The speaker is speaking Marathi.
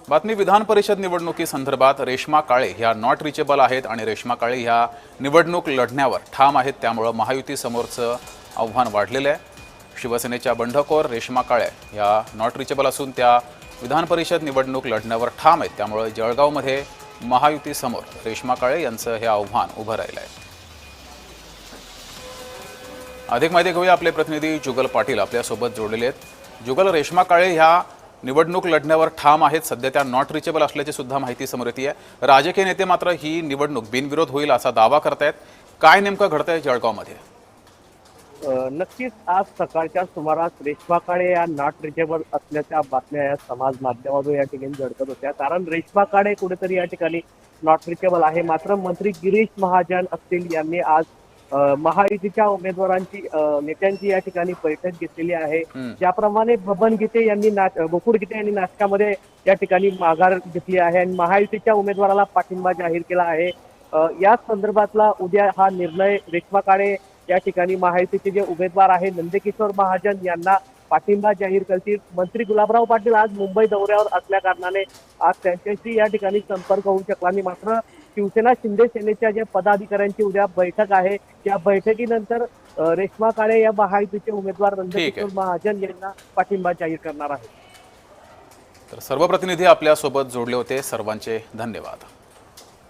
बातमी विधान परिषद निवडणुकीसंदर्भात रेश्मा काळे ह्या नॉट रिचेबल आहेत आणि रेश्मा काळे ह्या निवडणूक लढण्यावर ठाम आहेत। त्यामुळे महायुती समोरचं आव्हान वाढलेलं आहे। शिवसेनेच्या बंडखोर रेश्मा काळे ह्या नॉट रिचेबल असून त्या विधान परिषद निवडणूक लढण्यावर ठाम आहेत। त्यामुळे जळगावमध्ये महायुती समोर रेश्मा काळे यांचं हे आव्हान उभं राहिलं आहे। अधिक माहिती घेऊया, आपले प्रतिनिधी जुगल पाटील आपल्यासोबत जोडलेले आहेत। जुगल, रेश्मा काळे ह्या निवडणूक लढण्यावर ठाम आहेत, सध्या त्या नॉट रिचेबल असल्याची सुद्धा माहिती समोर येते आहे। राजकीय नेते मात्र ही निवडणूक बिनविरोध होईल असा दावा करतायत। काय नेमकं घडतंय जळगावमध्ये? नक्कीच आज सकाळच्या सुमारास रेश्मा काळे या नॉट रिचेबल असल्याच्या बातम्या या समाज माध्यमातून या ठिकाणी झळकत होत्या। कारण रेश्मा काळे कुठेतरी या ठिकाणी नॉट रिचेबल आहे, मात्र मंत्री गिरीश महाजन असतील यांनी आज महायुतीच्या उमेदवारांची नेत्यांची या ठिकाणी बैठक घेतलेली आहे। ज्याप्रमाणे बबन गीते यांनी गोकुळ गीते यांनी नाटकामध्ये या ठिकाणी माघार घेतली आहे आणि महायुतीच्या उमेदवाराला पाठिंबा जाहीर केला आहे। या संदर्भातला उद्या हा निर्णय रेश्मा काळे या ठिकाणी महायुतीचे जे उमेदवार आहे नंदकिशोर महाजन यांना पाठिंबा जाहीर करतील। मंत्री गुलाबराव पाटील आज मुंबई दौऱ्यावर असल्या कारणाने आज त्यांच्याशी या ठिकाणी संपर्क होऊ शकला नाही, मात्र शिवसेना शिंदे सेनेच्या ज्या पदाधिकाऱ्यांची उद्या बैठक आहे या बैठकीनंतर रेश्मा काळे या महायुतीचे उमेदवार नंदकिशोर महाजन यांना पाठिंबा जाहीर करणार आहेत। तर सर्व प्रतिनिधी आपल्यासोबत जोडले होते, सर्वांचे धन्यवाद।